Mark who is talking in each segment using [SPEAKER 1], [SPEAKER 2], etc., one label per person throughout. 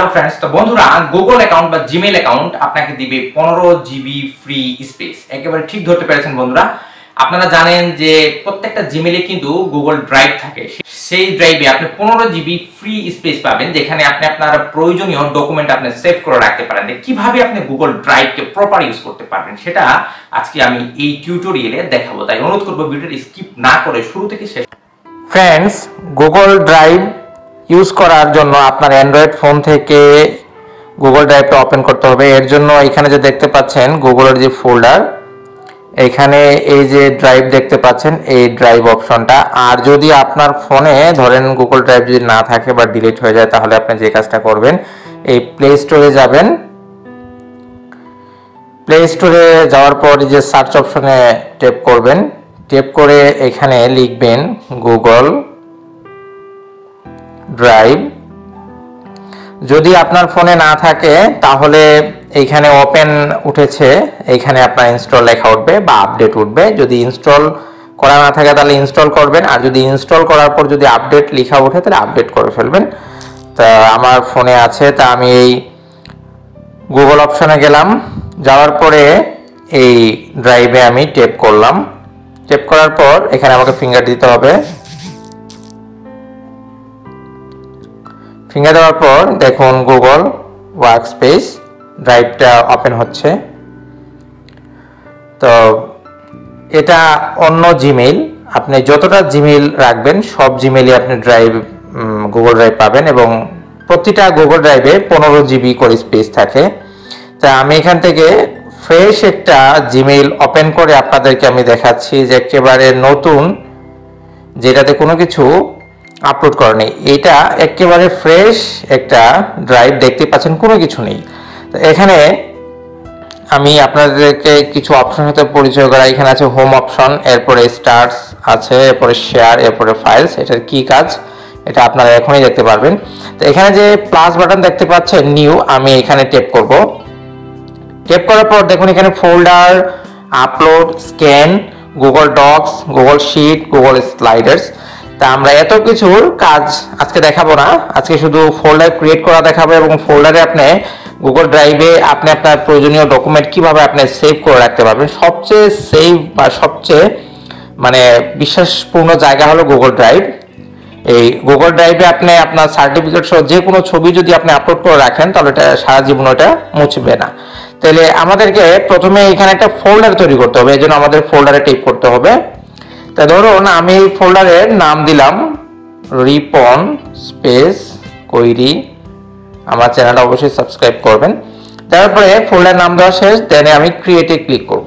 [SPEAKER 1] Hello friends, তো বন্ধুরা Google account বা জিমেইল অ্যাকাউন্ট আপনাকে দিবে 15 জিবি ফ্রি স্পেস। একেবারে ঠিক ধরতে পেরেছেন বন্ধুরা। আপনারা জানেন যে প্রত্যেকটা জিমেইলে কিন্তু গুগল ড্রাইভ থাকে, সেই ড্রাইভে আপনি 15 জিবি ফ্রি স্পেস পাবেন, যেখানে আপনি আপনার প্রয়োজনীয় ডকুমেন্ট আপনি সেভ করে রাখতে পারেন। কিভাবে আপনি গুগল ড্রাইভকে প্রপার ইউজ করতে পারবেন সেটা আজকে আমি এই টিউটোরিয়ালে দেখাবো, তাই অনুরোধ করবো ভিডিওটি স্কিপ না করে শুরু থেকে শেষ।
[SPEAKER 2] ফ্রেন্ডস, গুগল ড্রাইভ ইউজ করার জন্য আপনার অ্যান্ড্রয়েড ফোন থেকে গুগল ড্রাইভটা ওপেন করতে হবে। এর জন্য এখানে যে দেখতে পাচ্ছেন গুগলের যে ফোল্ডার, এখানে এই যে ড্রাইভ দেখতে পাচ্ছেন, এই ড্রাইভ অপশনটা। আর যদি আপনার ফোনে ধরেন গুগল ড্রাইভ যদি না থাকে বা ডিলিট হয়ে যায়, তাহলে আপনি যে কাজটা করবেন, এই প্লে স্টোরে যাবেন। প্লে স্টোরে যাওয়ার পর যে সার্চ অপশনে ট্যাপ করবেন, ট্যাপ করে এখানে লিখবেন গুগল ড্রাইভ। যদি আপনার ফোনে না থাকে তাহলে এইখানে ওপেন উঠেছে, এইখানে আপনার ইনস্টল লেখা উঠবে বা আপডেট উঠবে। যদি ইনস্টল করা না থাকে তাহলে ইনস্টল করবেন, আর যদি ইনস্টল করার পর যদি আপডেট লেখা ওঠে তাহলে আপডেট করে ফেলবেন। তা আমার ফোনে আছে, তা আমি এই গুগল অপশনে গেলাম। যাওয়ার পরে এই ড্রাইভে আমি ট্যাপ করলাম। ট্যাপ করার পর এখানে আমাকে ফিঙ্গার দিতে হবে। ফিঙ্গার দেওয়ার পর দেখুন গুগল ওয়ার্কস্পেস ড্রাইভটা ওপেন হচ্ছে। তো এটা অন্য জিমেইল, আপনি যতটা জিমেইল রাখবেন সব জিমেইলে আপনি গুগল ড্রাইভ পাবেন, এবং প্রতিটা গুগল ড্রাইভে 15 জিবি করে স্পেস থাকে। তা আমি এখান থেকে ফ্রেশ একটা জিমেইল ওপেন করে আপনাদেরকে আমি দেখাচ্ছি, যে একেবারে নতুন, যেটাতে কোনো কিছু আপলোড করা নেই। এটা একেবারে ফ্রেশ একটা ড্রাইভ, দেখতে পাচ্ছেন কোনো কিছু নেই। তো এখানে আমি আপনাদেরকে কিছু অপশন সাথে পরিচয় করা। এখানে আছে হোম অপশন, এরপরে স্টার্স আছে, এরপরে শেয়ার, এরপরে ফাইলস। এটার কি কাজ এটা আপনারা এখনই দেখতে পারবেন। তো এখানে যে প্লাস বাটন দেখতে পাচ্ছেন নিউ, আমি এখানে ট্যাপ করব। ট্যাপ করার পর দেখুন এখানে folder, upload, scan, Google Docs, Google Sheet, Google sliders. তা আমরা এত কিছুর কাজ আজকে দেখাবো না, আজকে শুধু ফোল্ডার ক্রিয়েট করা দেখাবো, এবং ফোল্ডারে আপনি গুগল ড্রাইভে আপনি আপনার প্রয়োজনীয় ডকুমেন্ট কিভাবে আপনি সেভ করে রাখতে পারবেন। সবচেয়ে সেভ বা সবচেয়ে বিশ্বাসপূর্ণ জায়গা হলো গুগল ড্রাইভ। এই গুগল ড্রাইভে আপনি আপনার সার্টিফিকেট সহ যে কোনো ছবি যদি আপনি আপলোড করে রাখেন, তাহলে এটা সারা জীবন ওটা মুছবে না। তাহলে আমাদেরকে প্রথমে এখানে একটা ফোল্ডার তৈরি করতে হবে, এই জন্য আমাদের ফোল্ডারে টাইপ করতে হবে। তা ধরুন আমি এই ফোল্ডারের নাম দিলাম রিপন স্পেস কৈরি। আমার চ্যানেলটা অবশ্যই সাবস্ক্রাইব করবেন। তারপরে ফোল্ডার নাম দেওয়া শেষ, দেন আমি ক্রিয়েটে ক্লিক করব।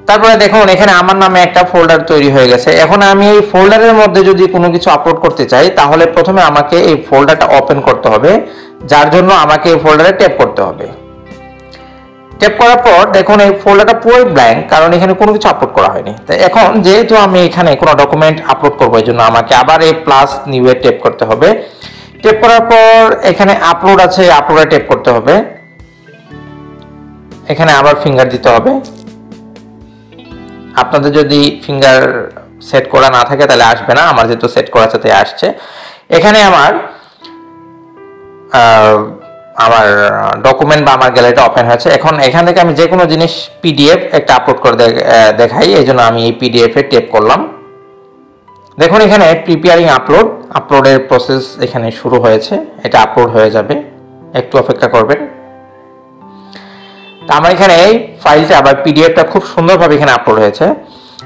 [SPEAKER 2] তারপরে দেখুন এখানে আমার নামে একটা ফোল্ডার তৈরি হয়ে গেছে। এখন আমি এই ফোল্ডারের মধ্যে যদি কোনো কিছু আপলোড করতে চাই, তাহলে প্রথমে আমাকে এই ফোল্ডারটা ওপেন করতে হবে, যার জন্য আমাকে এই ফোল্ডারে ট্যাপ করতে হবে। ট্যাপ করার পর দেখুন এই ফোল্ডারটা পুরো ব্ল্যাঙ্ক, কারণ এখানে কোনো কিছু আপলোড করা হয়নি। তাই এখন যেহেতু আমি এখানে কোনো ডকুমেন্ট আপলোড করবো, এই জন্য আমাকে আবার এই প্লাস নিউ এ ট্যাপ করতে হবে। ট্যাপ করার পর এখানে আপলোড আছে, আপলোডে ট্যাপ করতে হবে। এখানে আবার ফিঙ্গার দিতে হবে। আপনাদের যদি ফিঙ্গার সেট করা না থাকে তাহলে আসবে না, আমার যেহেতু সেট করা আছে তাই আসছে। এখানে আমার ডকুমেন্ট বা আমার গ্যালারিটা ওপেন হয়েছে। এখন এখান থেকে আমি যে কোনো জিনিস পিডিএফ একটা আপলোড করে দেখাই, এই জন্য আমি এই পিডিএফ এ ট্যাপ করলাম। দেখুন এখানে প্রিপেয়ারিং আপলোডের প্রসেস এখানে শুরু হয়েছে, এটা আপলোড হয়ে যাবে, একটু অপেক্ষা করবেন। তো আমার এখানে এই ফাইলটা আবার পিডিএফটা খুব সুন্দরভাবে এখানে আপলোড হয়েছে।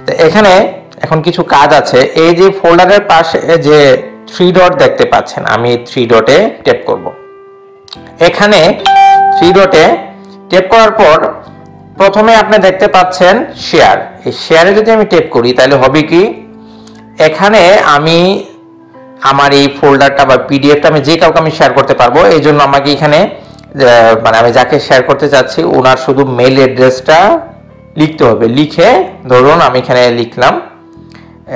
[SPEAKER 2] তো এখানে এখন কিছু কাজ আছে। এই যে ফোল্ডারের পাশে যে 3 ডট দেখতে পাচ্ছেন, আমি 3 ডটে ট্যাপ করব। এখানে 3 ডটে ট্যাপ করার পর প্রথমে আপনি দেখতে পাচ্ছেন শেয়ার। এই শেয়ারে যদি আমি ট্যাপ করি তাহলে হবে কি, এখানে আমি আমার এই ফোল্ডারটা বা পিডিএফটা আমি যে কাউকে আমি শেয়ার করতে পারবো। এই জন্য আমাকে এখানে আমি যাকে শেয়ার করতে চাচ্ছি ওনার শুধু মেল অ্যাড্রেসটা লিখতে হবে। লিখে ধরুন আমি এখানে লিখলাম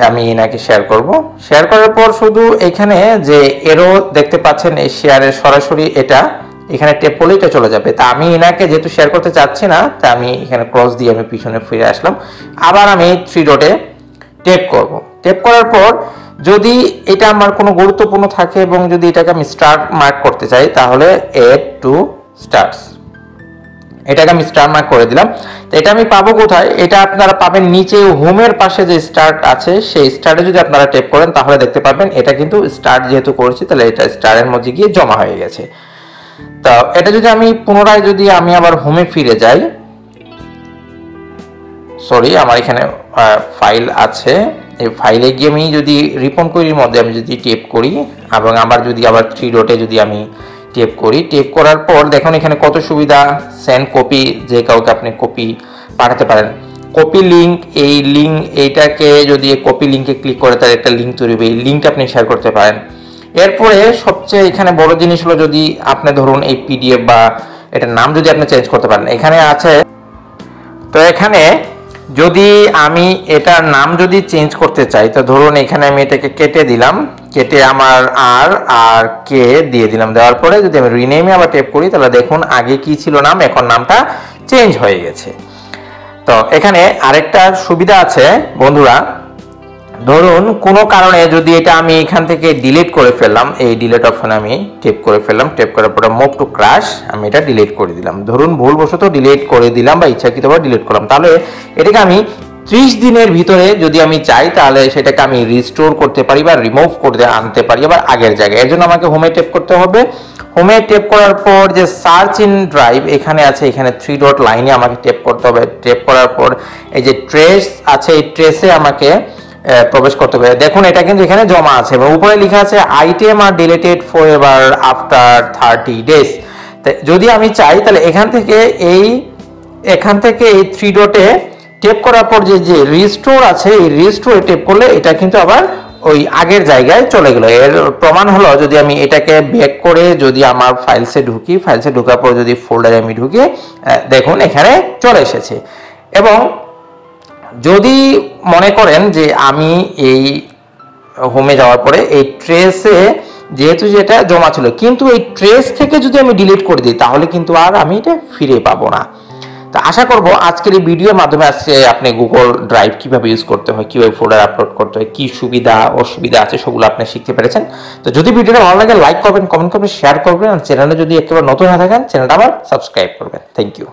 [SPEAKER 2] আমি এনাকে শেয়ার করব। শেয়ার করার পর শুধু এখানে যে এরো দেখতে পাচ্ছেন এই শেয়ারের সরাসরি এটা এখানে ট্যাপ করলে এটা চলে যাবে। তা আমি এনাকে যেহেতু শেয়ার করতে চাচ্ছি না, তা আমি এখানে ক্রস দিয়ে আমি পিছনে ফিরে আসলাম। আবার আমি 3 ডটে ট্যাপ করব। ট্যাপ করার পর যদি এটা আমার কোনো গুরুত্বপূর্ণ থাকে এবং যদি এটাকে আমি স্টার মার্ক করতে চাই তাহলে এড টু স্টার্স, এটাকে আমি স্টার মার্ক করে দিলাম। তো এটা আমি পাবো কোথায়? এটা আপনারা পাবেন নিচে হোমের পাশে যে স্টার্ট আছে সেই স্টারে যদি আপনারা ট্যাপ করেন তাহলে দেখতে পাবেন এটা কিন্তু স্টার্ট যেহেতু করেছি তাহলে এটা স্টারের মধ্যে গিয়ে জমা হয়ে গেছে। তো এটা যদি আমি পুনরায় যদি আমি আবার হোমে ফিরে যাই, সরি আমার এখানে ফাইল আছে, এই ফাইলে গিয়ে আমি যদি রিপন কোয়েরির মধ্যে আমি যদি ট্যাপ করি এবং আবার যদি আবার 3 ডটে যদি আমি ট্যাপ করি, ট্যাপ করার পর দেখুন এখানে কত সুবিধা, সেন্ড কপি, যে কাউকে আপনি কপি পাঠাতে পারেন, কপি লিঙ্ক, এই লিঙ্ক এইটাকে যদি কপি লিঙ্কে ক্লিক করে তার একটা লিঙ্ক তৈরি হবে, এই লিঙ্কটা আপনি শেয়ার করতে পারেন। এরপরে সবচেয়ে এখানে বড় জিনিস হলো যদি আপনি ধরুন এই পিডিএফ বা এটার নাম যদি আপনি চেঞ্জ করতে পারেন, এখানে আছে। তো এখানে যদি আমি এটার নাম যদি চেঞ্জ করতে চাই তো ধরুন এখানে আমি এটাকে কেটে দিলাম, কেটে আমার আর কে দিয়ে দিলাম, দেওয়ার পরে যদি আমি রিনেমে আবার ট্যাপ করি তাহলে দেখুন আগে কি ছিল নাম, এখন নামটা চেঞ্জ হয়ে গেছে। তো এখানে আরেকটা সুবিধা আছে বন্ধুরা, ধরুন কোনো কারণে যদি এটা আমি এখান থেকে ডিলিট করে ফেললাম, এই ডিলিট অপশনে আমি ট্যাপ করে ফেললাম, ট্যাপ করার পরে মুভ টু ক্রাশ আমি এটা ডিলিট করে দিলাম, ধরুন ভুলবশত ডিলিট করে দিলাম বা ইচ্ছাকৃতভাবে ডিলিট করলাম, তাহলে এটাকে আমি 30 দিনের ভিতরে যদি আমি চাই তাহলে সেটাকে আমি রিস্টোর করতে পারি বা রিমুভ করতে আনতে পারি আবার আগের জায়গায়। এর জন্য আমাকে হোমে ট্যাপ করতে হবে, হোমে ট্যাপ করার পর যে সার্চ ইন ড্রাইভ এখানে আছে, এখানে 3 ডট লাইনে আমাকে ট্যাপ করতে হবে, ট্যাপ করার পর এই যে ট্রেস আছে এই ট্রেসে আমাকে প্রবেশ করতে হবে। দেখুন এটা কিন্তু এখানে জমা আছে এবং উপরে লেখা আছে আইটেম আর ডিলিটেড ফরএভার আফটার 30 ডেজ। যদি আমি চাই তাহলে এখান থেকে এই 3 ডটে ট্যাপ করার পর যে রিস্টোর আছে এই রিস্টোরে ট্যাপ করলে এটা কিন্তু আবার ওই আগের জায়গায় চলে গেল। এর প্রমাণ হলো যদি আমি এটাকে ব্যাক করে যদি আমার ফাইলসে ঢুকি, ফাইলসে ঢোকার পর যদি ফোল্ডারে আমি ঢুকি দেখুন এখানে চলে এসেছে। এবং যদি মনে করেন যে আমি এই হোমে যাওয়ার পরে এই ট্রেসে যেহেতু যেটা জমা ছিল কিন্তু এই ট্রেস থেকে যদি আমি ডিলিট করে দিই তাহলে কিন্তু আর আমি এটা ফিরে পাবো না। তো আশা করব আজকের এই ভিডিওর মাধ্যমে আজকে আপনি গুগল ড্রাইভ কিভাবে ইউজ করতে হয়, কিভাবে ফোল্ডার আপলোড করতে হয়, কি সুবিধা অসুবিধা আছে সেগুলো আপনি শিখতে পেরেছেন। তো যদি ভিডিওটা ভালো লাগে লাইক করবেন, কমেন্ট করবেন, শেয়ার করবেন, আর চ্যানেলে যদি একেবারে নতুন হয়ে থাকেন চ্যানেলটা আবার সাবস্ক্রাইব করবেন। Thank you.